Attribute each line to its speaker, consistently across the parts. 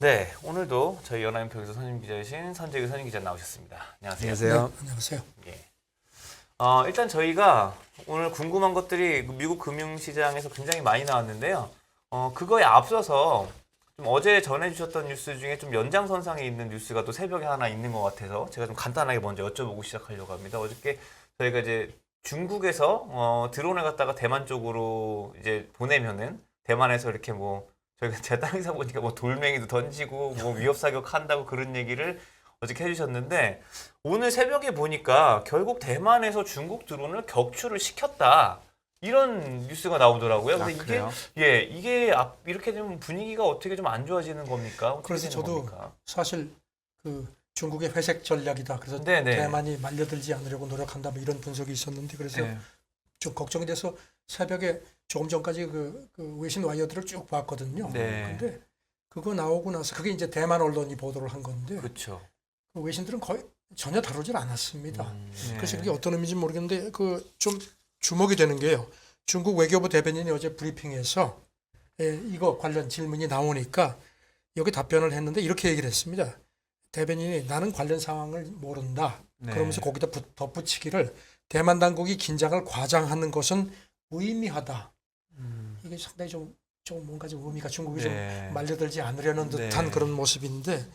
Speaker 1: 네, 오늘도 저희 연합인표에서 선임 기자이신 선재규 선임 기자 나오셨습니다. 안녕하세요.
Speaker 2: 안녕하세요.
Speaker 3: 네, 안녕하세요.
Speaker 1: 예. 일단 저희가 오늘 궁금한 것들이 미국 금융시장에서 굉장히 많이 나왔는데요. 그거에 앞서서 좀 어제 전해주셨던 뉴스 중에 좀 연장선상에 있는 뉴스가 또 새벽에 하나 있는 것 같아서 제가 좀 간단하게 먼저 여쭤보고 시작하려고 합니다. 어저께 저희가 이제 중국에서 드론을 갖다가 대만 쪽으로 이제 보내면은 대만에서 이렇게 뭐 저희가 제가 땅에서 보니까 뭐 돌멩이도 던지고 뭐 위협 사격한다고 그런 얘기를 어저께 해주셨는데 오늘 새벽에 보니까 결국 대만에서 중국 드론을 격추를 시켰다 이런 뉴스가 나오더라고요. 근데
Speaker 2: 그래요?
Speaker 1: 이게 이렇게 좀 분위기가 어떻게 좀 안 좋아지는 겁니까? 어떻게
Speaker 3: 그래서
Speaker 1: 되는
Speaker 3: 저도
Speaker 1: 겁니까?
Speaker 3: 사실 그 중국의 회색 전략이다. 그래서
Speaker 1: 네네.
Speaker 3: 대만이 말려들지 않으려고 노력한다. 뭐 이런 분석이 있었는데 그래서
Speaker 2: 네.
Speaker 3: 좀 걱정이 돼서 새벽에 조금 전까지 그 외신 와이어들을 쭉 봤거든요.
Speaker 2: 네.
Speaker 3: 근데 그거 나오고 나서 그게 이제 대만 언론이 보도를 한 건데
Speaker 1: 그렇죠.
Speaker 3: 그 외신들은 거의 전혀 다루질 않았습니다.
Speaker 2: 네.
Speaker 3: 그래서 그게 어떤 의미인지 모르겠는데 그 좀 주목이 되는 게요. 중국 외교부 대변인이 어제 브리핑에서 이거 관련 질문이 나오니까 여기 답변을 했는데 이렇게 얘기를 했습니다. 대변인이 나는 관련 상황을 모른다.
Speaker 2: 네.
Speaker 3: 그러면서 거기다 덧붙이기를 대만 당국이 긴장을 과장하는 것은 무의미하다. 이게 상당히 좀 뭔가 좀 의미가 중국이
Speaker 2: 네.
Speaker 3: 좀 말려들지 않으려는 듯한
Speaker 2: 네.
Speaker 3: 그런 모습인데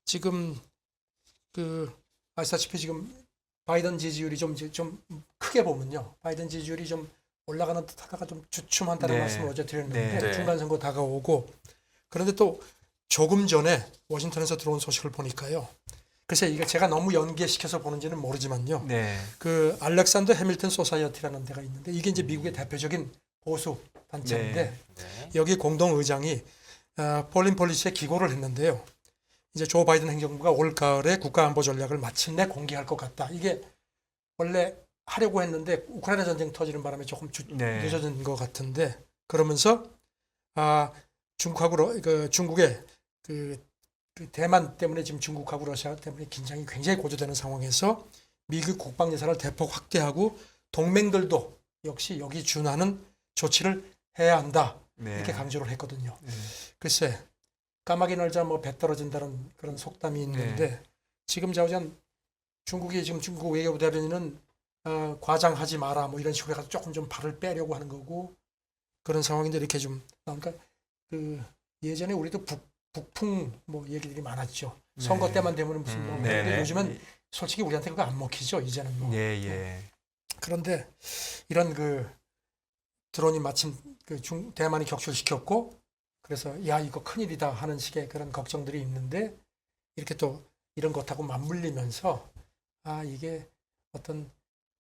Speaker 3: 지금 그 아시다시피 지금 바이든 지지율이 좀 크게 보면요. 바이든 지지율이 좀 올라가는 듯하다가 좀 주춤한다는
Speaker 2: 네.
Speaker 3: 말씀을 어제 드렸는데
Speaker 2: 네.
Speaker 3: 중간 선거 다가오고 그런데 또 조금 전에 워싱턴에서 들어온 소식을 보니까요. 글쎄 이게 제가 너무 연계시켜서 보는지는 모르지만요.
Speaker 2: 네.
Speaker 3: 그 알렉산더 해밀턴 소사이어티라는 데가 있는데 이게 이제 미국의 대표적인 보수 단체인데
Speaker 1: 네.
Speaker 3: 여기 공동 의장이 폴린 폴리시에 기고를 했는데요. 이제 조 바이든 행정부가 올 가을에 국가안보 전략을 마침내 공개할 것 같다. 이게 원래 하려고 했는데 우크라이나 전쟁 터지는 바람에 조금
Speaker 2: 네.
Speaker 3: 늦어진 것 같은데 그러면서 중국의 그 대만 때문에 지금 중국하고 러시아 때문에 긴장이 굉장히 고조되는 상황에서 미국 국방 예산을 대폭 확대하고 동맹들도 역시 여기 준하는 조치를 해야 한다.
Speaker 2: 네.
Speaker 3: 이렇게 강조를 했거든요.
Speaker 2: 네.
Speaker 3: 글쎄 까마귀 날자 뭐 배 떨어진다는 그런 속담이 있는데
Speaker 2: 네.
Speaker 3: 지금 자우전 중국이 지금 중국 외교부 대변인은 과장하지 마라 뭐 이런 식으로 해서 조금 좀 발을 빼려고 하는 거고 그런 상황인데 이렇게 좀 나오니까 그 예전에 우리도 북풍 뭐 얘기들이 많았죠.
Speaker 2: 네.
Speaker 3: 선거 때만 되면 무슨 뭐
Speaker 1: 네네.
Speaker 3: 그런데 요즘은 솔직히 우리한테 그거 안 먹히죠. 이제는 뭐.
Speaker 2: 예, 예.
Speaker 3: 그런데 이런 그 드론이 마침 대만이 격추시켰고 그래서 야 이거 큰일이다 하는 식의 그런 걱정들이 있는데 이렇게 또 이런 것하고 맞물리면서 이게 어떤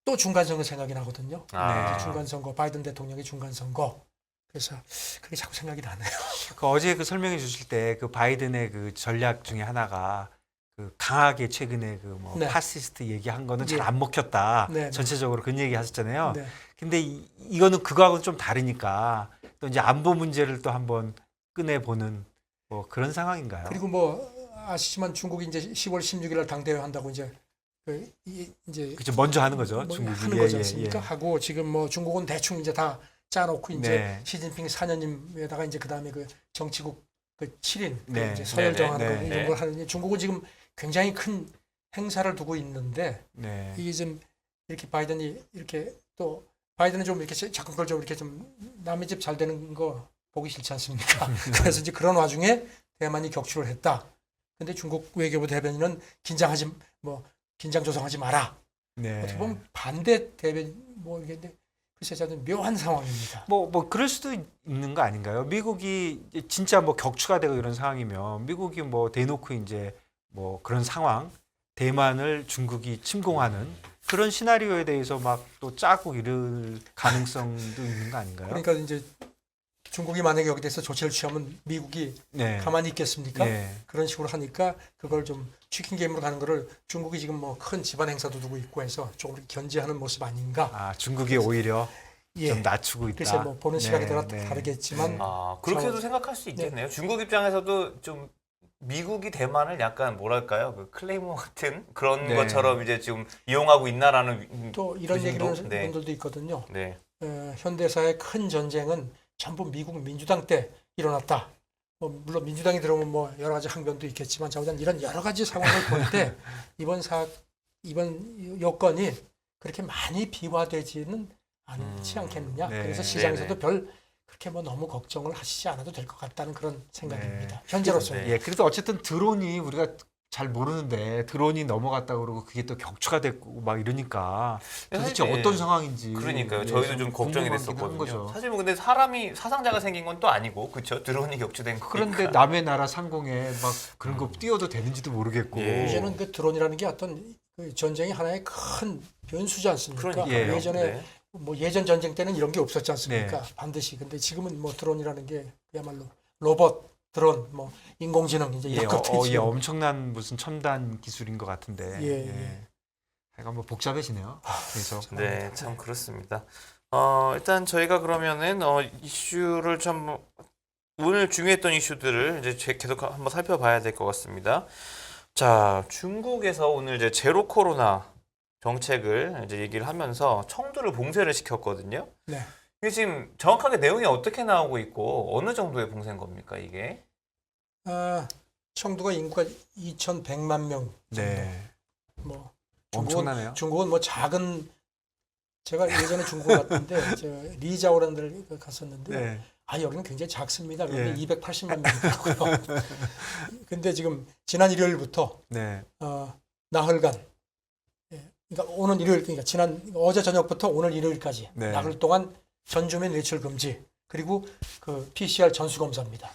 Speaker 3: 또 중간선거 생각이 나거든요.
Speaker 2: 아.
Speaker 3: 이제 중간선거 바이든 대통령의 중간선거 그래서 그게 자꾸 생각이 나네요.
Speaker 2: 그 어제 그 설명해 주실 때 그 바이든의 그 전략 중에 하나가 그 강하게 최근에 그 뭐
Speaker 3: 네.
Speaker 2: 파시스트 얘기한 거는 잘
Speaker 3: 예.
Speaker 2: 안 먹혔다.
Speaker 3: 네, 네.
Speaker 2: 전체적으로 그런 얘기 하셨잖아요.
Speaker 3: 네.
Speaker 2: 근데 이거는 그거하고는 좀 다르니까 또 이제 안보 문제를 또 한번 꺼내 보는 뭐 그런 상황인가요?
Speaker 3: 그리고 뭐 아시지만 중국이 이제 10월 16일 날 당대회 한다고 이제 이제
Speaker 2: 그죠, 먼저 하는 거죠.
Speaker 3: 뭐
Speaker 2: 중국이.
Speaker 3: 하는 거지 않습니까? 하고 지금 뭐 중국은 대충 이제 다 짜놓고 이제
Speaker 2: 네.
Speaker 3: 시진핑 사녀님에다가 이제 그 다음에 그 정치국 그 7인
Speaker 2: 네.
Speaker 3: 이제 서열 정하는
Speaker 2: 네.
Speaker 3: 거
Speaker 1: 네.
Speaker 3: 이런 걸 하는 중국은 지금 굉장히 큰 행사를 두고 있는데
Speaker 2: 네.
Speaker 3: 이게 좀 이렇게 바이든이 이렇게 또 바이든은 좀 이렇게 자꾸 그걸 좀 이렇게 좀 남의 집 잘 되는 거 보기 싫지 않습니까? 그래서 이제 그런 와중에 대만이 격추를 했다. 근데 중국 외교부 대변인은 긴장 조성하지 마라.
Speaker 2: 네.
Speaker 3: 어떻게 보면 반대 대변 뭐 이게 글쎄 저는 묘한 상황입니다.
Speaker 2: 뭐 그럴 수도 있는 거 아닌가요? 미국이 진짜 뭐 격추가 되고 이런 상황이면 미국이 뭐 대놓고 이제 뭐 그런 상황, 대만을 중국이 침공하는 그런 시나리오에 대해서 막 또 짜고 이럴 가능성도 있는 거 아닌가요?
Speaker 3: 그러니까 이제 중국이 만약에 여기 대해서 조치를 취하면 미국이
Speaker 2: 네.
Speaker 3: 가만히 있겠습니까?
Speaker 2: 네.
Speaker 3: 그런 식으로 하니까 그걸 좀 치킨 게임으로 가는 거를 중국이 지금 뭐 큰 집안 행사도 두고 있고 해서 조금 견제하는 모습 아닌가?
Speaker 2: 중국이 오히려
Speaker 3: 예.
Speaker 2: 좀 낮추고 있다.
Speaker 3: 글쎄 뭐 보는 시각에 따라
Speaker 2: 네.
Speaker 3: 다르겠지만
Speaker 1: 그렇게도 생각할 수 있겠네요. 중국 입장에서도 좀 미국이 대만을 약간 뭐랄까요? 그 클레이모 같은 그런
Speaker 2: 네.
Speaker 1: 것처럼 이제 지금 이용하고 있나라는
Speaker 3: 또 이런
Speaker 1: 그
Speaker 3: 얘기를
Speaker 1: 정도?
Speaker 3: 하는 분들도 있거든요.
Speaker 1: 네.
Speaker 3: 현대사의 큰 전쟁은 전부 미국 민주당 때 일어났다. 뭐 물론 민주당이 들어오면 뭐 여러 가지 항변도 있겠지만 자우단 이런 여러 가지 상황을 볼 때 이번 여건이 그렇게 많이 비화되지는 않지 않겠느냐.
Speaker 2: 네.
Speaker 3: 그래서 시장에서도
Speaker 1: 네네.
Speaker 3: 별 그렇게 뭐 너무 걱정을 하시지 않아도 될 것 같다는 그런 생각입니다. 현재로서는.
Speaker 1: 네.
Speaker 2: 예, 그래도 어쨌든 드론이 우리가 잘 모르는데 드론이 넘어갔다 그러고 그게 또 격추가 됐고 막 이러니까 도대체
Speaker 1: 사실,
Speaker 2: 어떤 상황인지
Speaker 1: 그러니까요.
Speaker 2: 예,
Speaker 1: 저희도 좀 걱정이
Speaker 2: 궁금하긴 한
Speaker 1: 됐었거든요.
Speaker 2: 거죠.
Speaker 1: 사실 뭐 근데 사람이 사상자가 생긴 건 또 아니고 그렇죠. 드론이 격추된 거니까.
Speaker 2: 그런데 남의 나라 상공에 막 그런 거 띄워도 되는지도 모르겠고
Speaker 1: 예.
Speaker 3: 이제는 그 드론이라는 게 어떤 그 전쟁이 하나의 큰 변수지 않습니까?
Speaker 1: 그러니까요.
Speaker 2: 예.
Speaker 3: 예전에
Speaker 1: 네.
Speaker 3: 뭐 예전 전쟁 때는 이런 게 없었지 않습니까?
Speaker 2: 네.
Speaker 3: 반드시. 근데 지금은 뭐 드론이라는 게 그야말로 로봇, 드론, 뭐 인공지능 이제
Speaker 2: 예,
Speaker 3: 이런 것들이
Speaker 2: 예,
Speaker 3: 지금
Speaker 2: 엄청난 무슨 첨단 기술인 것 같은데
Speaker 3: 예.
Speaker 2: 약간 뭐 복잡해지네요. 그래서
Speaker 1: 네, 참 그렇습니다. 일단 저희가 그러면은 이슈를 좀 오늘 중요했던 이슈들을 이제 계속 한번 살펴봐야 될 것 같습니다. 자, 중국에서 오늘 이제 제로 코로나 정책을 이제 얘기를 하면서 청두를 봉쇄를 시켰거든요.
Speaker 3: 네.
Speaker 1: 이게 지금 정확하게 내용이 어떻게 나오고 있고 어느 정도의 봉쇄인 겁니까, 이게?
Speaker 3: 청두가 인구가 2,100만 명 정도.
Speaker 2: 네,
Speaker 3: 뭐
Speaker 2: 엄청나네요.
Speaker 3: 중국은 뭐 작은 제가 예전에 중국 갔는데 저 리자오라는 데를 갔었는데
Speaker 2: 네,
Speaker 3: 여기는 굉장히 작습니다. 그런데
Speaker 2: 예.
Speaker 3: 280만 명이고요. 근데 지금 지난 일요일부터
Speaker 2: 네,
Speaker 3: 나흘간 그러니까 오는 일요일 그러니까 어제 저녁부터 오늘 일요일까지
Speaker 2: 네.
Speaker 3: 나흘 동안 전 주민 외출 금지 그리고 그 PCR 전수 검사입니다.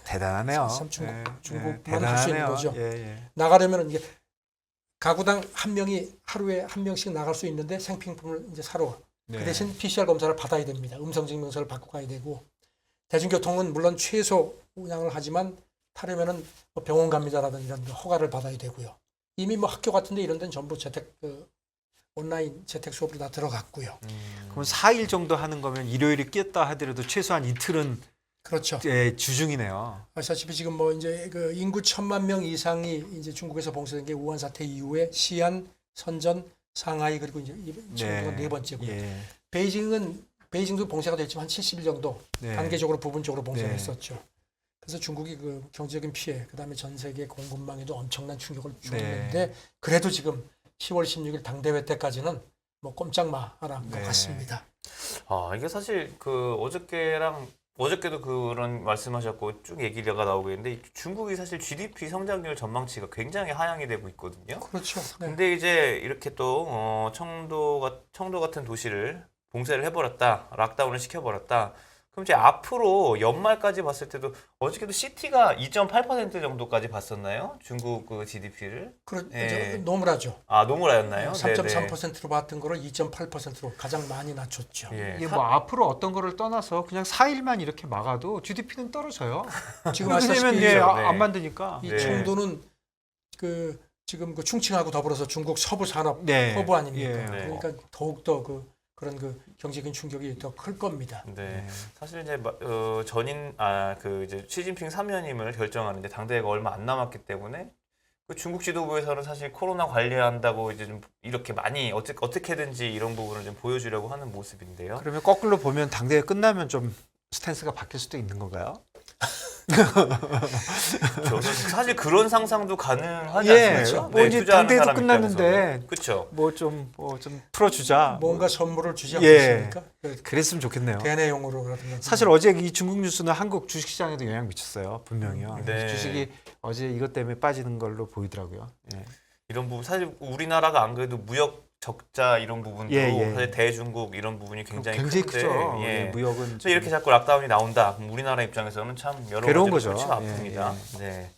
Speaker 2: 대단하네요.
Speaker 3: 참 중국만
Speaker 2: 대단하네요.
Speaker 3: 할 수 있는 거죠.
Speaker 2: 예.
Speaker 3: 나가려면 이게 가구당 한 명이 하루에 한 명씩 나갈 수 있는데 생필품을 이제 사러
Speaker 2: 네.
Speaker 3: 그 대신 PCR 검사를 받아야 됩니다. 음성 증명서를 받고 가야 되고 대중교통은 물론 최소 운항을 하지만 타려면은 뭐 병원 갑니다라든 이런 허가를 받아야 되고요. 이미 뭐 학교 같은데 이런 데는 전부 온라인 재택 수업으로 다 들어갔고요.
Speaker 2: 그럼 4일 정도 하는 거면 일요일이 끼었다 하더라도 최소한 이틀은
Speaker 3: 그렇죠.
Speaker 2: 주중이네요.
Speaker 3: 아시다시피 지금 뭐 이제 그 인구 1,000만 명 이상이 이제 중국에서 봉쇄된 게 우한 사태 이후에 시안, 선전, 상하이 그리고 이제 지금 네 번째고요.
Speaker 2: 예.
Speaker 3: 베이징도 봉쇄가 됐지만 한 70일 정도
Speaker 2: 네.
Speaker 3: 단계적으로 부분적으로 봉쇄를
Speaker 2: 네.
Speaker 3: 했었죠. 그래서 중국이 그 경제적인 피해, 그다음에 전 세계 공급망에도 엄청난 충격을 줬는데 그래도 지금 10월 16일 당대회 때까지는 뭐 꼼짝 마라는 것 같습니다.
Speaker 1: 이게 사실 그 어저께도 그런 말씀하셨고 쭉 얘기가 나오고 있는데 중국이 사실 GDP 성장률 전망치가 굉장히 하향이 되고 있거든요.
Speaker 3: 그렇죠. 네.
Speaker 1: 근데 이제 이렇게 또 청도 같은 도시를 봉쇄를 해버렸다, 락다운을 시켜버렸다. 그럼 이제 앞으로 연말까지 봤을 때도 어저께도 시티가 2.8% 정도까지 봤었나요? 중국 그 GDP를? 예.
Speaker 3: 노무라죠.
Speaker 1: 노무라였나요?
Speaker 3: 3.3%로 봤던 거를 2.8%로 가장 많이 낮췄죠.
Speaker 1: 예.
Speaker 2: 이게 뭐 앞으로 어떤 거를 떠나서 그냥 4일만 이렇게 막아도 GDP는 떨어져요.
Speaker 3: 지금
Speaker 2: 왜냐면
Speaker 3: 아시다시피
Speaker 1: 네.
Speaker 2: 안 만드니까.
Speaker 3: 이
Speaker 1: 네.
Speaker 3: 청도는 지금 그 충칭하고 더불어서 중국 서부 산업
Speaker 2: 네.
Speaker 3: 허브 아닙니까?
Speaker 2: 예.
Speaker 1: 네.
Speaker 3: 그러니까 더욱더 그런 경제적인 충격이 더 클 겁니다.
Speaker 1: 네. 사실 이제 이제 시진핑 3년임을 결정하는 이제 당대회가 얼마 안 남았기 때문에 그 중국 지도부에서는 사실 코로나 관리한다고 이제 좀 이렇게 많이 어떻게든지 이런 부분을 좀 보여주려고 하는 모습인데요.
Speaker 2: 그러면 거꾸로 보면 당대회 끝나면 좀 스탠스가 바뀔 수도 있는 건가요?
Speaker 1: 사실 그런 상상도 가능하지
Speaker 2: 예,
Speaker 1: 않습니까?
Speaker 2: 뭐 이제
Speaker 1: 투자하는
Speaker 2: 당대회도
Speaker 1: 사람
Speaker 2: 끝났는데
Speaker 1: 입장에서는. 그렇죠.
Speaker 2: 뭐 좀 풀어주자.
Speaker 3: 뭔가 선물을 주지
Speaker 2: 예.
Speaker 3: 않겠습니까?
Speaker 2: 그랬으면 좋겠네요.
Speaker 3: 대내용으로라든가.
Speaker 2: 사실 어제 이 중국 뉴스는 한국 주식시장에도 영향 미쳤어요. 분명히요.
Speaker 1: 네.
Speaker 2: 주식이 어제 이것 때문에 빠지는 걸로 보이더라고요. 예.
Speaker 1: 이런 부분 사실 우리나라가 안 그래도 무역 적자 이런 부분도
Speaker 2: 예.
Speaker 1: 사실 대중국 이런 부분이 굉장히 큰데
Speaker 2: 크죠.
Speaker 1: 예.
Speaker 2: 예, 무역은
Speaker 1: 그래서 이렇게 자꾸 락다운이 나온다. 그럼 우리나라 입장에서는 참 여러
Speaker 2: 괴로운
Speaker 1: 가지로
Speaker 2: 거죠.
Speaker 1: 골치가 아픕니다.
Speaker 2: 예.
Speaker 1: 네.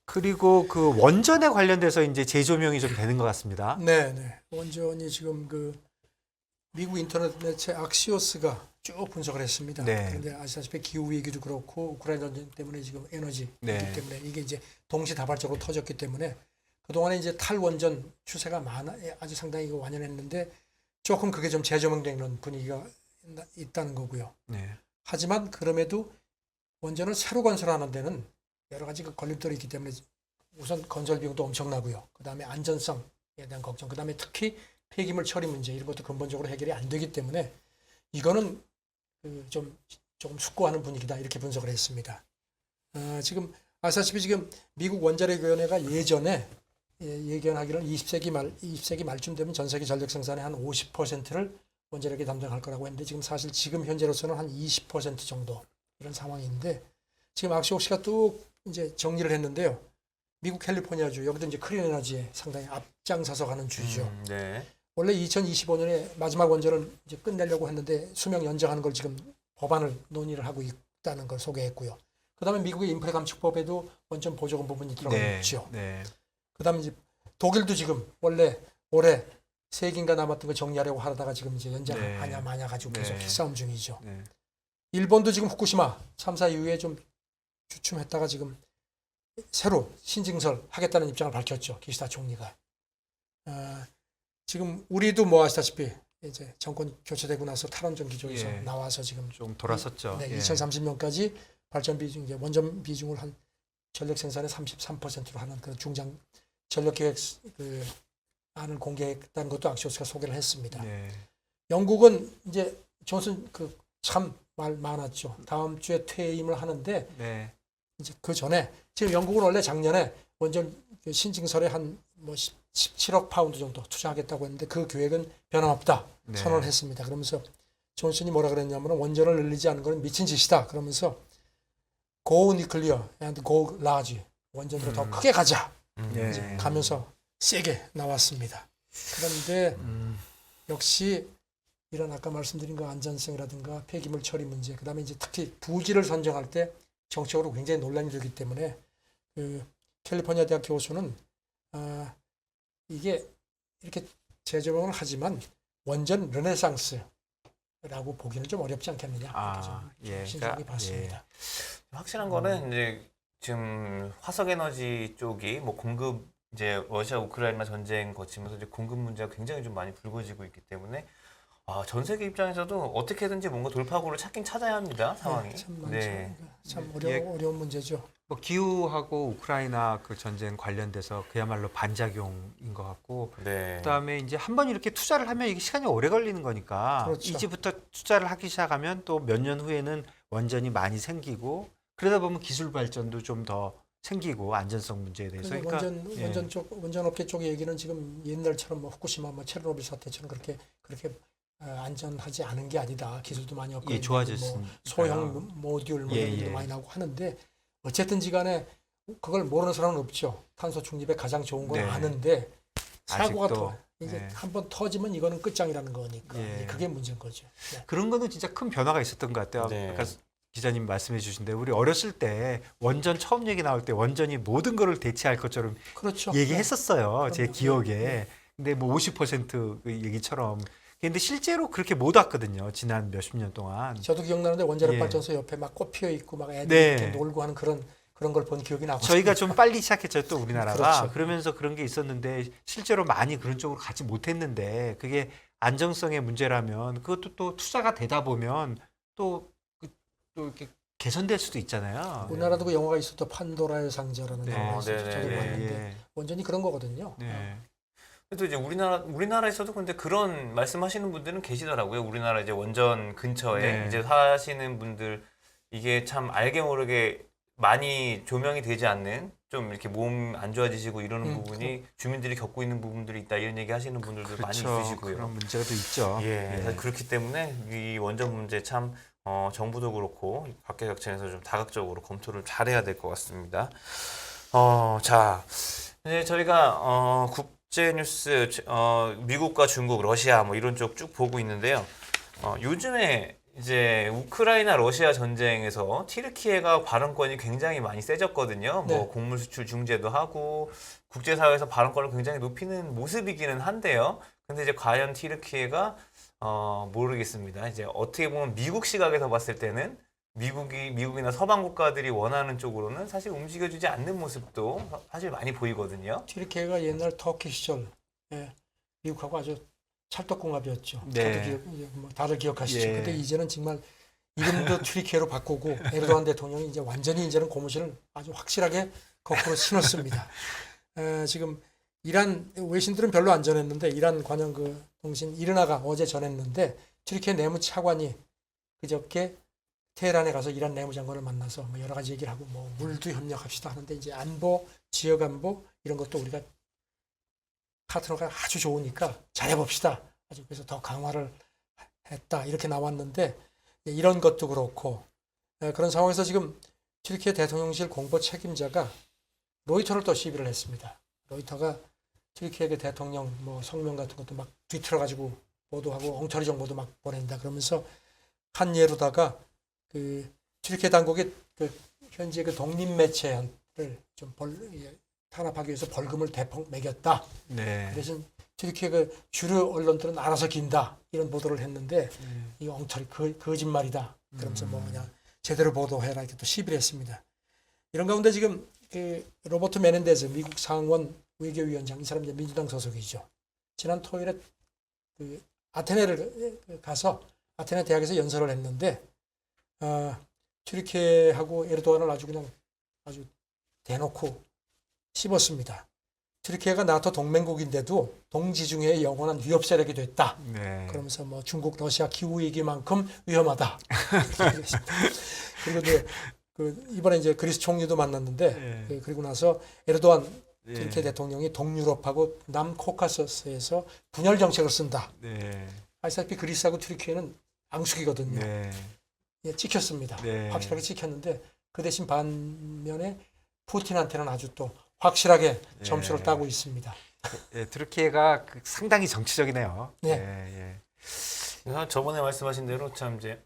Speaker 2: 그리고 그 원전에 관련돼서 이제 재조명이 좀 되는 것 같습니다.
Speaker 3: 네. 원전이 지금 미국 인터넷 매체 악시오스가 쭉 분석을 했습니다.
Speaker 2: 네.
Speaker 3: 그런데 아시다시피 기후 위기도 그렇고 우크라이나 전쟁 때문에 지금 에너지
Speaker 2: 네.
Speaker 3: 위기 때문에 이게 이제 동시다발적으로 터졌기 때문에 그동안에 이제 탈원전 추세가 아주 상당히 완연했는데 조금 그게 좀 재조명되는 분위기가 있다는 거고요.
Speaker 2: 네.
Speaker 3: 하지만 그럼에도 원전을 새로 건설하는 데는 여러 가지 걸림돌이 있기 때문에 우선 건설 비용도 엄청나고요. 그다음에 안전성에 대한 걱정, 그다음에 특히 폐기물 처리 문제 이런 것도 근본적으로 해결이 안 되기 때문에 이거는 좀 조금 숙고하는 분위기다 이렇게 분석을 했습니다. 지금 아시다시피 지금 미국 원자력위원회가 예전에 예견하기를 20세기 말쯤 되면 전 세계 전력 생산의 한 50%를 원자력이 담당할 거라고 했는데 지금 사실 지금 현재로서는 한 20% 정도 이런 상황인데 지금 악시옥 씨가 뚝 이제 정리를 했는데요. 미국 캘리포니아주 여기도 이제 클린 에너지에 상당히 앞장서서 가는 주죠.
Speaker 1: 네.
Speaker 3: 원래 2025년에 마지막 원전을 이제 끝내려고 했는데 수명 연장하는 걸 지금 법안을 논의를 하고 있다는 걸 소개했고요. 그다음에 미국의 인플레 감축법에도 원전 보조금 부분이 들어가 있죠.
Speaker 2: 네.
Speaker 3: 그다음에 이제 독일도 지금 원래 올해 3기인가 남았던 거 정리하려고 하다가 지금 이제 연장하냐 마냐 가지고 계속
Speaker 2: 네.
Speaker 3: 싸움 중이죠.
Speaker 2: 네.
Speaker 3: 일본도 지금 후쿠시마 참사 이후에 좀 주춤했다가 지금 새로 신증설 하겠다는 입장을 밝혔죠. 기시다 총리가. 지금 우리도 뭐 아시다시피 이제 정권 교체되고 나서 탈원전 기조에서
Speaker 2: 예.
Speaker 3: 나와서 지금
Speaker 2: 좀 돌아섰죠.
Speaker 3: 네,
Speaker 2: 예.
Speaker 3: 2030년까지 발전 비중, 이제 원전 비중을 한 전력 생산의 33%로 하는 그 중장 전력 계획 그 안을 공개했다는 것도 악시오스가 소개를 했습니다.
Speaker 2: 네.
Speaker 3: 영국은 이제 존슨 그 참 말 많았죠. 다음 주에 퇴임을 하는데
Speaker 2: 네.
Speaker 3: 이제 그 전에 지금 영국은 원래 작년에 원전 그 신증설에 한 뭐 17억 파운드 정도 투자하겠다고 했는데 그 계획은 변함없다
Speaker 2: 네.
Speaker 3: 선언을 했습니다. 그러면서 존슨이 뭐라 그랬냐면 원전을 늘리지 않은 건 미친 짓이다. 그러면서 go nuclear and go large 원전으로 더 크게 가자.
Speaker 2: 예.
Speaker 3: 이제 가면서 세게 나왔습니다. 그런데 역시 이런 아까 말씀드린 그 안전성이라든가 폐기물 처리 문제, 그다음에 이제 특히 부지를 선정할 때 정치적으로 굉장히 논란이 되기 때문에 그 캘리포니아 대학 교수는 이게 이렇게 재조명을 하지만 원전 르네상스라고 보기는 좀 어렵지 않겠느냐 이렇게 좀
Speaker 2: 예.
Speaker 3: 신중하게 봤습니다.
Speaker 1: 확실한 거는 이제 지금 화석 에너지 쪽이 뭐 공급 이제 러시아 우크라이나 전쟁 거치면서 이제 공급 문제가 굉장히 좀 많이 불거지고 있기 때문에 전 세계 입장에서도 어떻게든지 뭔가 돌파구를 찾긴 찾아야 합니다. 상황이.
Speaker 3: 참 많죠.
Speaker 1: 네.
Speaker 3: 참
Speaker 2: 예.
Speaker 3: 어려운 문제죠.
Speaker 2: 뭐 기후하고 우크라이나 그 전쟁 관련돼서 그야말로 반작용인 것 같고
Speaker 1: 네.
Speaker 2: 그다음에 이제 한번 이렇게 투자를 하면 이게 시간이 오래 걸리는 거니까
Speaker 3: 그렇죠.
Speaker 2: 이제부터 투자를 하기 시작하면 또 몇 년 후에는 원전이 많이 생기고 그러다 보면 기술 발전도 좀 더 생기고 안전성 문제에 대해서
Speaker 3: 그래서
Speaker 2: 그러니까
Speaker 3: 원전 업계 쪽 얘기는 지금 옛날처럼 뭐 후쿠시마 뭐 체르노빌 사태처럼 그렇게 안전하지 않은 게 아니다. 기술도 많이 없고
Speaker 2: 예, 좋아졌으니까요.
Speaker 3: 뭐 소형 모듈 뭐 이런
Speaker 2: 예,
Speaker 3: 것도
Speaker 2: 예.
Speaker 3: 많이 나오고 하는데 어쨌든지 간에 그걸 모르는 사람은 없죠. 탄소 중립에 가장 좋은 건
Speaker 2: 네.
Speaker 3: 아는데 사고가
Speaker 2: 아직도,
Speaker 3: 이제
Speaker 2: 네.
Speaker 3: 한번 터지면 이거는 끝장이라는 거니까
Speaker 2: 예.
Speaker 3: 그게 문제인 거죠. 네.
Speaker 2: 그런 거는 진짜 큰 변화가 있었던 것 같아요.
Speaker 1: 네.
Speaker 2: 아까 기자님 말씀해 주신데 우리 어렸을 때 원전 처음 얘기 나올 때 원전이 모든 거를 대체할 것처럼
Speaker 3: 그렇죠.
Speaker 2: 얘기했었어요. 제
Speaker 3: 그럼요.
Speaker 2: 기억에.
Speaker 3: 네.
Speaker 2: 근데 뭐 50% 얘기처럼. 근데 실제로 그렇게 못 왔거든요. 지난 몇십 년 동안.
Speaker 3: 저도 기억나는데 원자력
Speaker 2: 예.
Speaker 3: 발전소 옆에 막 꽃 피어 있고 막 애들
Speaker 2: 네.
Speaker 3: 이렇게 놀고 하는 그런 걸 본 기억이 나고
Speaker 2: 저희가 좀 빨리 시작했죠. 또 우리나라가.
Speaker 3: 그렇죠.
Speaker 2: 그러면서 그런 게 있었는데 실제로 많이 그런 쪽으로 가지 못했는데 그게 안정성의 문제라면 그것도 또 투자가 되다 보면 또 이렇게 개선될 수도 있잖아요.
Speaker 3: 우리나라도 그 영화가 있었던 판도라의 상자라는
Speaker 2: 네.
Speaker 3: 영화가 있었죠.
Speaker 1: 네,
Speaker 3: 저도
Speaker 1: 네,
Speaker 3: 봤는데
Speaker 2: 예.
Speaker 3: 원전이 그런 거거든요.
Speaker 2: 네.
Speaker 1: 그래도 이제 우리나라에서도 근데 그런 말씀하시는 분들은 계시더라고요. 우리나라 이제 원전 근처에
Speaker 2: 네.
Speaker 1: 이제 사시는 분들 이게 참 알게 모르게 많이 조명이 되지 않는 좀 이렇게 몸 안 좋아지시고 이러는 부분이 주민들이 겪고 있는 부분들이 있다 이런 얘기 하시는 분들도 많이 있으시고요.
Speaker 2: 그런 문제가 또 있죠.
Speaker 1: 예, 그래서 그렇기 때문에 이 원전 문제 참 정부도 그렇고 각계각층에서 좀 다각적으로 검토를 잘해야 될 것 같습니다. 자, 이제 저희가 국제 뉴스 미국과 중국, 러시아 뭐 이런 쪽 쭉 보고 있는데요. 요즘에 이제 우크라이나 러시아 전쟁에서 튀르키예가 발언권이 굉장히 많이 세졌거든요.
Speaker 3: 네.
Speaker 1: 뭐 곡물 수출 중재도 하고 국제사회에서 발언권을 굉장히 높이는 모습이기는 한데요. 근데 이제 과연 튀르키예가 모르겠습니다. 이제 어떻게 보면 미국 시각에서 봤을 때는 미국이나 서방 국가들이 원하는 쪽으로는 사실 움직여주지 않는 모습도 사실 많이 보이거든요.
Speaker 3: 튀르키예가 옛날 터키 시절 미국하고 아주 찰떡궁합이었죠.
Speaker 2: 네.
Speaker 3: 다들 기억하시죠.
Speaker 2: 예.
Speaker 3: 근데 이제는 정말 이름도 튀르키예로 바꾸고 에르도안 대통령이 이제 완전히 이제는 고무신을 아주 확실하게 거꾸로 신었습니다. 지금 이란 외신들은 별로 안 전했는데 이란 관영 그 통신 이르나가 어제 전했는데 튀르키예 내무차관이 그저께 테헤란에 가서 이란 내무장관을 만나서 뭐 여러 가지 얘기를 하고 뭐 물도 협력합시다 하는데 이제 안보, 지역 안보 이런 것도 우리가 파트너가 아주 좋으니까 잘해봅시다. 아주 그래서 더 강화를 했다 이렇게 나왔는데 이런 것도 그렇고 그런 상황에서 지금 튀르키예 대통령실 공보 책임자가 로이터를 또 시비를 했습니다. 로이터가 튀르키예 그 대통령 뭐 성명 같은 것도 막 뒤틀어 가지고 보도하고 엉터리 정보도 막 보낸다 그러면서 한 예로다가 그 튀르키예 당국이 그 현재 그 독립 매체를 좀 탄압하기 위해서 벌금을 대폭 매겼다.
Speaker 2: 네.
Speaker 3: 대신 튀르키예 그 주류 언론들은 알아서 긴다 이런 보도를 했는데 이거 엉터리 거짓말이다. 그러면서 뭐 그냥 제대로 보도해라 이렇게 또 시비를 했습니다. 이런 가운데 지금 그 로버트 메넨데즈 미국 상원 외교위원장 이 사람 이제 민주당 소속이죠. 지난 토요일에 그 아테네를 가서 아테네 대학에서 연설을 했는데 튀르키예하고 에르도안을 아주 그냥 아주 대놓고 씹었습니다. 튀르키예가 나토 동맹국인데도 동지중해의 영원한 위협 세력이 됐다.
Speaker 2: 네.
Speaker 3: 그러면서 뭐 중국, 러시아 기후 위기만큼 위험하다. 그리고 이제 그 이번에 이제 그리스 총리도 만났는데
Speaker 2: 네.
Speaker 3: 그리고 나서 에르도안
Speaker 2: 네.
Speaker 3: 튀르키예 대통령이 동유럽하고 남코카서스에서 분열 정책을 쓴다.
Speaker 2: 네.
Speaker 3: 아시다시피 그리스하고 튀르키예는 앙숙이거든요.
Speaker 2: 네.
Speaker 3: 예, 찍혔습니다.
Speaker 2: 네.
Speaker 3: 확실하게 찍혔는데 그 대신 반면에 푸틴한테는 아주 또 확실하게 점수를 따고 있습니다.
Speaker 2: 예, 튀르키예가 상당히 정치적이네요.
Speaker 3: 네.
Speaker 2: 예.
Speaker 1: 그래서 저번에 말씀하신 대로 참 이제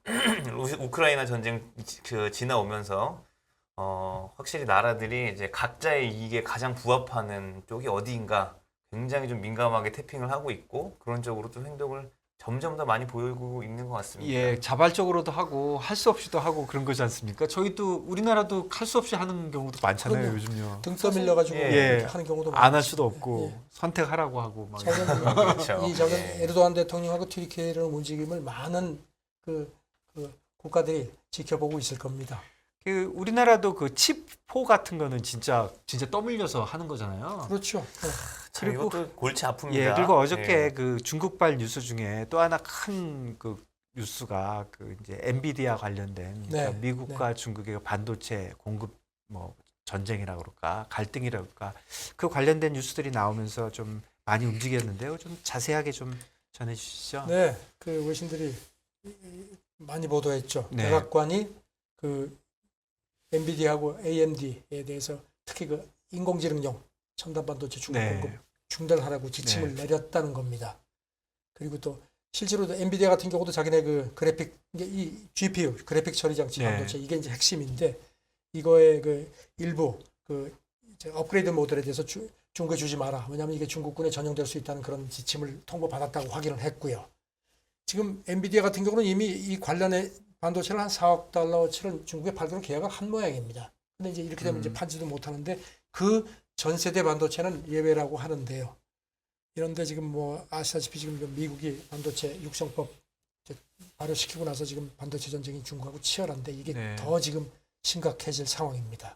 Speaker 1: 우크라이나 전쟁 그 지나오면서 확실히 나라들이 이제 각자의 이익에 가장 부합하는 쪽이 어디인가 굉장히 좀 민감하게 태핑을 하고 있고 그런 쪽으로 좀 행동을 점점 더 많이 보이고 있는 것 같습니다.
Speaker 2: 예, 자발적으로도 하고 할 수 없이도 하고 그런 거지 않습니까? 저희도 우리나라도 할 수 없이 하는 경우도 많잖아요,
Speaker 3: 그럼요.
Speaker 2: 요즘요.
Speaker 3: 등 떠밀려 가지고
Speaker 2: 예.
Speaker 3: 하는 경우도
Speaker 2: 안 할
Speaker 3: 많습니다.
Speaker 2: 수도 없고
Speaker 3: 예.
Speaker 2: 선택하라고 하고 막.
Speaker 1: 그렇죠.
Speaker 3: 이 작은
Speaker 1: 예.
Speaker 3: 에르도안 대통령하고 튀르키예를 움직임을 많은 그 국가들이 지켜보고 있을 겁니다.
Speaker 2: 그 우리나라도 그 칩4 같은 거는 진짜 떠밀려서 하는 거잖아요.
Speaker 3: 그렇죠.
Speaker 1: 참
Speaker 2: 그리고-
Speaker 1: 이것도 골치 아픕니다.
Speaker 2: 예, 그리고 어저께
Speaker 1: 예.
Speaker 2: 그 중국발 뉴스 중에 또 하나 큰 그 뉴스가 그 이제 엔비디아 관련된 그러니까
Speaker 3: 네,
Speaker 2: 미국과 중국의 반도체 공급 뭐 전쟁이라 그럴까 갈등이라 그럴까 그 관련된 뉴스들이 나오면서 좀 많이 움직였는데요. 좀 자세하게 좀 전해 주시죠.
Speaker 3: 네, 그 외신들이 많이 보도했죠.
Speaker 2: 네.
Speaker 3: 백악관이 그 엔비디아하고 AMD에 대해서 특히 그 인공지능용 첨단 반도체 중국
Speaker 2: 네.
Speaker 3: 공급 중단하라고 지침을 내렸다는 겁니다. 그리고 또 실제로도 엔비디아 같은 경우도 자기네 그 그래픽 이게 이 GPU 그래픽 처리 장치
Speaker 2: 네.
Speaker 3: 반도체 이게 이제 핵심인데 이거의 그 일부 그 이제 업그레이드 모델에 대해서 중국에 주지 마라. 왜냐하면 이게 중국군에 전용될 수 있다는 그런 지침을 통보받았다고 확인을 했고요. 지금 엔비디아 같은 경우는 이미 이 관련의 반도체를 한 4억 달러어치를 중국에 팔도록 계약을 한 모양입니다. 근데 이제 이렇게 되면 이제 팔지도 못하는데 그 전 세대 반도체는 예외라고 하는데요. 이런데 지금 뭐 아시다시피 지금 미국이 반도체 육성법 발효시키고 나서 지금 반도체 전쟁이 중국하고 치열한데 이게
Speaker 2: 네.
Speaker 3: 더 지금 심각해질 상황입니다.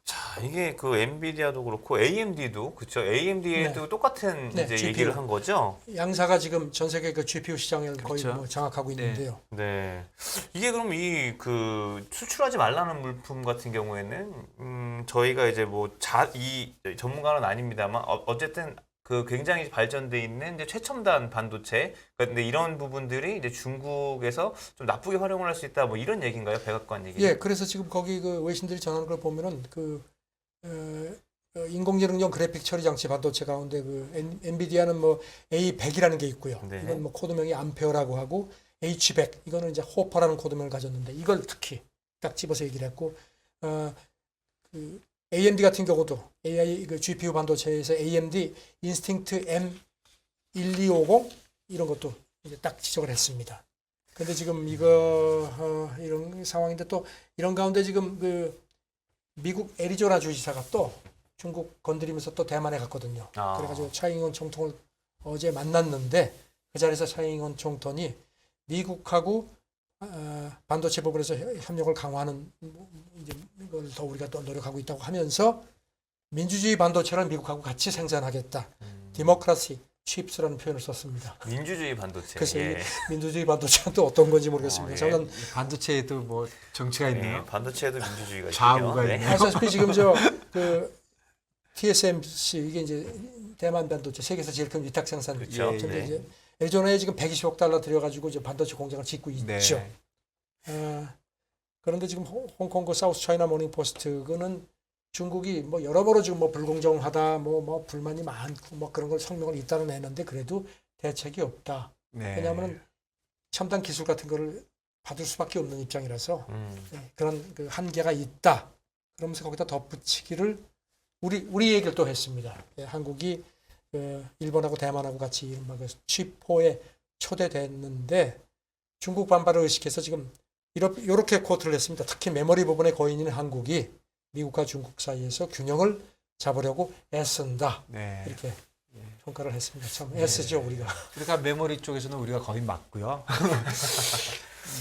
Speaker 1: 자, 이게 그 엔비디아도 그렇고 AMD도 그렇죠. AMD에도 똑같은
Speaker 3: 네,
Speaker 1: 이제
Speaker 3: GPU.
Speaker 1: 얘기를 한 거죠.
Speaker 3: 양사가 지금 전 세계 그 GPU 시장을 거의
Speaker 2: 그렇죠.
Speaker 3: 뭐 장악하고
Speaker 2: 네.
Speaker 3: 있는데요.
Speaker 1: 네. 이게 그럼 이 그 수출하지 말라는 물품 같은 경우에는 저희가 이제 뭐 이 전문가는 아닙니다만 어쨌든 그 굉장히 발전돼 있는 이제 최첨단 반도체 근데 이런 부분들이 이제 중국에서 좀 나쁘게 활용을 할 수 있다 뭐 이런 얘기인가요? 백악관 얘기?
Speaker 3: 예, 그래서 지금 거기 그 외신들이 전하는 걸 보면은 그 인공지능용 그래픽 처리 장치 반도체 가운데 그 엔비디아는 뭐 A100이라는 게 있고요.
Speaker 1: 네.
Speaker 3: 이건 뭐 코드명이 암페어라고 하고 H100 이거는 이제 호퍼라는 코드명을 가졌는데 이걸 특히 딱 집어서 얘기를 했고 그 AMD 같은 경우도 AI 그 GPU 반도체에서 AMD 인스팅트 M1250 이런 것도 이제 딱 지적을 했습니다. 근데 지금 이거 이런 상황인데 또 이런 가운데 지금 그 미국 애리조나 주지사가 또 중국 건드리면서 또 대만에 갔거든요.
Speaker 1: 아.
Speaker 3: 그래가지고 차이잉원 총통을 어제 만났는데 그 자리에서 차이잉원 총통이 미국하고 반도체 부분에서 협력을 강화하는 이제 이걸 더 우리가 또 노력하고 있다고 하면서 민주주의 반도체를 미국하고 같이 생산하겠다. 디모크라시 칩스라는 표현을 썼습니다.
Speaker 1: 민주주의 반도체.
Speaker 3: 그래서
Speaker 1: 예.
Speaker 3: 이 민주주의 반도체는 또 어떤 건지 모르겠습니다.
Speaker 1: 예.
Speaker 3: 저는
Speaker 2: 반도체에도 뭐 정치가 있네요.
Speaker 1: 예, 반도체에도 민주주의가
Speaker 2: 좌우가
Speaker 1: 있군요.
Speaker 2: 있네요.
Speaker 3: 아시다시피 지금 그 TSMC 이게 이제 대만 반도체 세계에서 제일 큰 위탁 생산.
Speaker 1: 그렇죠.
Speaker 3: 근데
Speaker 1: 네.
Speaker 3: 이제 애리조나에 지금 120억 달러 들여가지고 이제 반도체 공장을 짓고
Speaker 2: 네.
Speaker 3: 있죠. 그런데 지금 홍콩 그 사우스 차이나 모닝 포스트는 중국이 뭐 여러모로 지금 뭐 불공정하다, 뭐 불만이 많고 뭐 그런 걸 성명을 잇따라 내는데 그래도 대책이 없다.
Speaker 2: 네.
Speaker 3: 왜냐하면 첨단 기술 같은 거를 받을 수밖에 없는 입장이라서 그런 그 한계가 있다. 그러면서 거기다 덧붙이기를 우리 얘기를 또 했습니다. 예, 한국이 일본하고 대만하고 같이 이른바 그 칩4에 초대됐는데 중국 반발을 의식해서 지금 이렇게 코트를 했습니다. 특히 메모리 부분의 거인인 한국이 미국과 중국 사이에서 균형을 잡으려고 애쓴다.
Speaker 2: 네.
Speaker 3: 이렇게 평가를 했습니다. 참 애쓰죠 우리가.
Speaker 2: 그러니까 메모리 쪽에서는 우리가 거의 맞고요.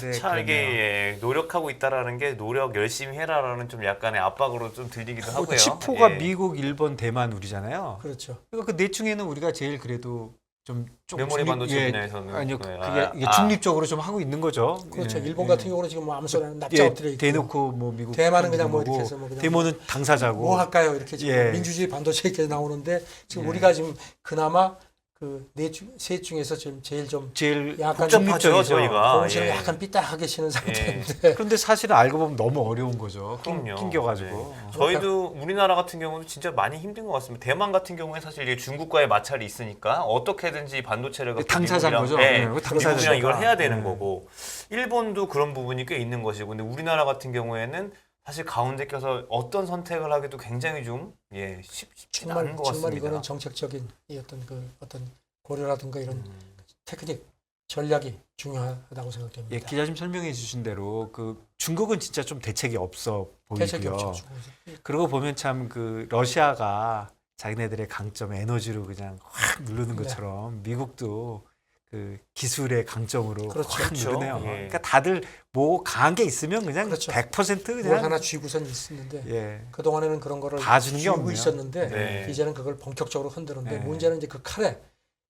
Speaker 2: 네,
Speaker 1: 참 이게
Speaker 2: 그러네요.
Speaker 1: 예, 노력하고 있다라는 게 노력 열심히 해라라는 좀 약간의 압박으로 좀 들리기도 하고요.
Speaker 2: 칩4가
Speaker 1: 예.
Speaker 2: 미국, 일본, 대만 우리잖아요.
Speaker 3: 그렇죠.
Speaker 2: 그러니까 그 네 중에는 우리가 제일 그래도 좀
Speaker 1: 메모리 반도체 분야에서는
Speaker 2: 아니요,
Speaker 1: 네.
Speaker 2: 그게 이게 중립적으로 좀 하고 있는 거죠.
Speaker 3: 그렇죠.
Speaker 2: 예,
Speaker 3: 일본
Speaker 2: 예.
Speaker 3: 같은 경우는 지금 뭐 아무 소리나 납작 엎드려 있고.
Speaker 2: 대놓고 뭐 미국
Speaker 3: 대만은 그냥 뭐
Speaker 2: 거고,
Speaker 3: 이렇게 해서 뭐 그냥
Speaker 2: 대만은 당사자고.
Speaker 3: 뭐 할까요? 이렇게 지금
Speaker 2: 예.
Speaker 3: 민주주의 반도체 이렇게 나오는데 지금
Speaker 2: 예.
Speaker 3: 우리가 지금 그나마 그 셋 중에서 지금 제일 좀
Speaker 2: 제일
Speaker 3: 약간
Speaker 1: 복잡하죠,
Speaker 2: 중립적이죠.
Speaker 1: 저희가.
Speaker 3: 공신을
Speaker 1: 예.
Speaker 3: 약간 삐딱하게 치는 상태인데
Speaker 2: 그런데 사실은 알고 보면 너무 어려운 거죠.
Speaker 1: 그럼요.
Speaker 2: 낑겨가지고.
Speaker 1: 네. 저희도 우리나라 같은 경우는 진짜 많이 힘든 것 같습니다. 대만 같은 경우에 사실 이게 중국과의 마찰이 있으니까 어떻게든지 반도체를 갖고
Speaker 2: 당사자인
Speaker 1: 미국이랑,
Speaker 2: 거죠.
Speaker 1: 네,
Speaker 2: 네, 그 당사자니까.
Speaker 1: 미국이랑 이걸 해야 되는
Speaker 2: 네.
Speaker 1: 거고 일본도 그런 부분이 꽤 있는 것이고 근데 우리나라 같은 경우에는 사실 가운데 껴서 어떤 선택을 하기도 굉장히 좀 쉽지는 않은 것
Speaker 3: 정말
Speaker 1: 같습니다.
Speaker 3: 이거는 정책적인 이 어떤 고려라든가 이런 테크닉 전략이 중요하다고 생각됩니다.
Speaker 2: 예, 기자님 설명해 주신 대로 그 중국은 진짜 좀 대책이 없어
Speaker 3: 대책이
Speaker 2: 보이고요.
Speaker 3: 없죠.
Speaker 2: 그러고 보면 참 그 러시아가 자기네들의 강점 에너지로 그냥 확 누르는
Speaker 3: 네.
Speaker 2: 것처럼 미국도 그 기술의 강점으로
Speaker 3: 그렇죠.
Speaker 2: 확
Speaker 1: 그렇죠.
Speaker 2: 누르네요.
Speaker 1: 예.
Speaker 2: 그러니까 다들 뭐 강한 게 있으면 그냥
Speaker 3: 그렇죠.
Speaker 2: 100%
Speaker 3: 뭘
Speaker 2: 그냥
Speaker 3: 하나 쥐고선 있었는데
Speaker 2: 예.
Speaker 3: 그 동안에는 그런 거를
Speaker 2: 봐주는 게
Speaker 3: 쥐고
Speaker 2: 없네요.
Speaker 3: 있었는데
Speaker 1: 네.
Speaker 3: 이제는 그걸 본격적으로 흔드는데
Speaker 2: 네.
Speaker 3: 문제는 이제 그 칼에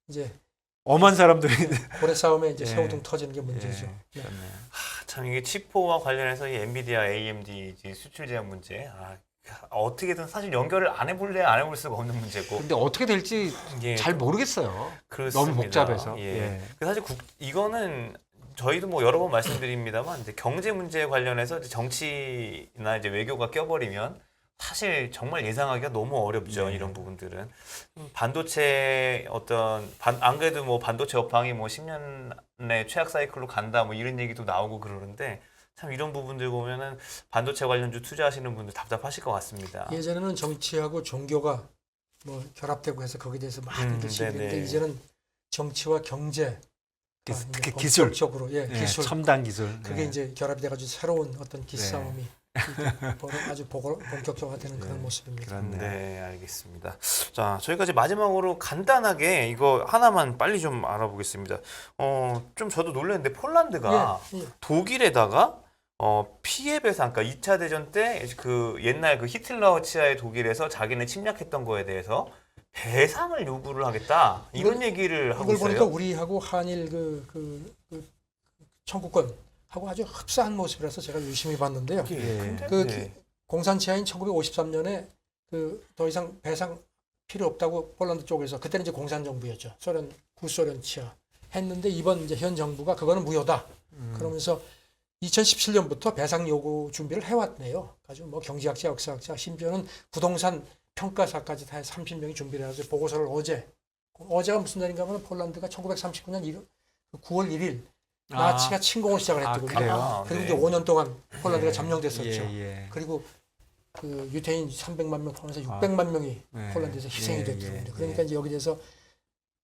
Speaker 3: 이제
Speaker 2: 엄한 사람들이
Speaker 3: 고래 싸움에 이제
Speaker 2: 예.
Speaker 3: 새우등 터지는 게 문제죠.
Speaker 2: 예,
Speaker 3: 네.
Speaker 2: 그렇네요.
Speaker 1: 참 이게 칩4와 관련해서 이 엔비디아, AMD 이제 수출 제한 문제 어떻게든 사실 연결을 안 해볼래 안 해볼 수가 없는 문제고
Speaker 2: 근데 어떻게 될지
Speaker 1: 예,
Speaker 2: 잘 모르겠어요.
Speaker 1: 그렇습니다.
Speaker 2: 너무 복잡해서.
Speaker 1: 예.
Speaker 2: 예.
Speaker 1: 사실 이거는 저희도 뭐 여러 번 말씀드립니다만 이제 경제 문제 관련해서 이제 정치나 이제 외교가 껴버리면 사실 정말 예상하기가 너무 어렵죠.
Speaker 2: 네.
Speaker 1: 이런 부분들은 반도체 안 그래도 뭐 반도체 업황이 뭐 10년 내 최악 사이클로 간다 뭐 이런 얘기도 나오고 그러는데 참 이런 부분들 보면은 반도체 관련주 투자하시는 분들 답답하실 것 같습니다.
Speaker 3: 예전에는 정치하고 종교가 뭐 결합되고 해서 거기에 대해서 많은 게 시비했는데
Speaker 1: 네네.
Speaker 3: 이제는 정치와 경제
Speaker 2: 특히 기술,
Speaker 3: 본격적으로
Speaker 2: 예,
Speaker 3: 기술
Speaker 2: 첨단 기술.
Speaker 3: 그게
Speaker 2: 예.
Speaker 3: 이제 결합이 돼가지고 새로운 어떤 기싸움이
Speaker 2: 네.
Speaker 3: 아주 본격적화되는 그런 모습입니다.
Speaker 2: 그렇네요.
Speaker 1: 네, 알겠습니다. 자, 저희가 이제 마지막으로 간단하게 이거 하나만 빨리 좀 알아보겠습니다. 좀 저도 놀랐는데 폴란드가
Speaker 3: 예, 예.
Speaker 1: 독일에다가 피해 배상, 그러니까 2차 대전 때 그 옛날 그 히틀러 치하의 독일에서 자기네 침략했던 거에 대해서 배상을 요구를 하겠다. 이런 얘기를 하고
Speaker 3: 이걸
Speaker 1: 있어요.
Speaker 3: 보니까 우리하고 한일 그 청구권하고 아주 흡사한 모습이라서 제가 유심히 봤는데요.
Speaker 2: 예.
Speaker 1: 네.
Speaker 3: 공산치하인 1953년에 그 더 이상 배상 필요 없다고 폴란드 쪽에서 그때는 이제 공산 정부였죠. 구소련 치하 했는데 이번 이제 현 정부가 그거는 무효다. 그러면서 2017년부터 배상 요구 준비를 해왔네요. 아주 뭐 경제학자, 역사학자, 심지어는 부동산 평가사까지 다 30명이 준비를 해서 보고서를 어제가 무슨 날인가 하면 폴란드가 1939년 9월 1일 나치가 침공을 시작을 했거든요.
Speaker 2: 그래요?
Speaker 3: 그리고
Speaker 1: 네.
Speaker 3: 이제 5년 동안 폴란드가
Speaker 2: 예.
Speaker 3: 점령됐었죠.
Speaker 2: 예, 예.
Speaker 3: 그리고 그 유태인 300만 명 포함해서 600만 명이
Speaker 2: 네.
Speaker 3: 폴란드에서 희생이
Speaker 2: 예,
Speaker 3: 됐거든요.
Speaker 2: 예,
Speaker 3: 그러니까 이제 여기 대해서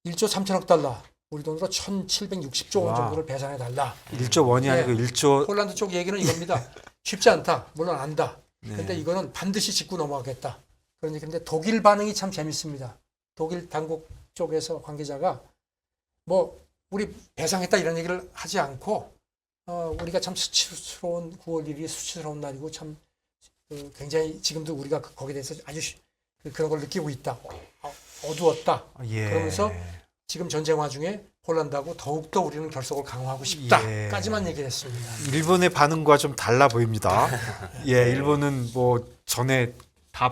Speaker 3: 1조 3천억 달러, 우리 돈으로 1,760조 원
Speaker 2: 와.
Speaker 3: 정도를 배상해 달라.
Speaker 2: 1조 원이
Speaker 3: 예.
Speaker 2: 아니고 1조.
Speaker 3: 폴란드 쪽 얘기는 이겁니다. 쉽지 않다. 물론 안다.
Speaker 2: 네.
Speaker 3: 근데 이거는 반드시 짚고 넘어가겠다. 그러니 근데 독일 반응이 참 재밌습니다. 독일 당국 쪽에서 관계자가 뭐 우리 배상했다 이런 얘기를 하지 않고 우리가 참 수치스러운 9월 1일이 수치스러운 날이고 참 굉장히 지금도 우리가 거기에 대해서 아주 그런 걸 느끼고 있다. 어두웠다.
Speaker 2: 예.
Speaker 3: 그러면서 지금 전쟁 와중에 폴란드하고 더욱더 우리는 결속을 강화하고 싶다까지만
Speaker 2: 예.
Speaker 3: 얘기를 했습니다.
Speaker 2: 일본의 반응과 좀 달라 보입니다. 예, 일본은 뭐 전에 다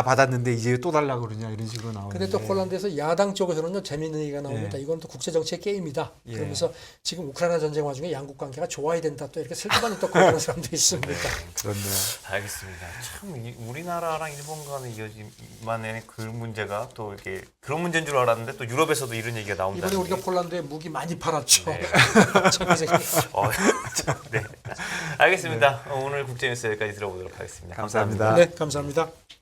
Speaker 2: 받았는데 이제 또 달라고 그러냐 이런 식으로 나오는데.
Speaker 3: 근데 또 폴란드에서 야당 쪽에서는요 재미있는 얘기가 나옵니다. 이건 또 국제 정치의 게임이다.
Speaker 2: 예.
Speaker 3: 그러면서 지금 우크라이나 전쟁 와중에 양국 관계가 좋아야 된다. 또 이렇게 슬프게 또 그러는 사람도 있습니다.
Speaker 2: 그렇네요.
Speaker 1: 알겠습니다. 참 우리나라랑 일본 간의 이어지만의 그 문제가 또 이렇게 그런 문제인 줄 알았는데 또 유럽에서도 이런 얘기가 나온다.
Speaker 3: 이번에 우리가 폴란드에 무기 많이 팔았죠.
Speaker 1: 네.
Speaker 3: 참 고생했어요.
Speaker 1: 네. 알겠습니다. 오늘 국제뉴스 여기까지 들어보도록 하겠습니다.
Speaker 2: 감사합니다.
Speaker 3: 네, 감사합니다.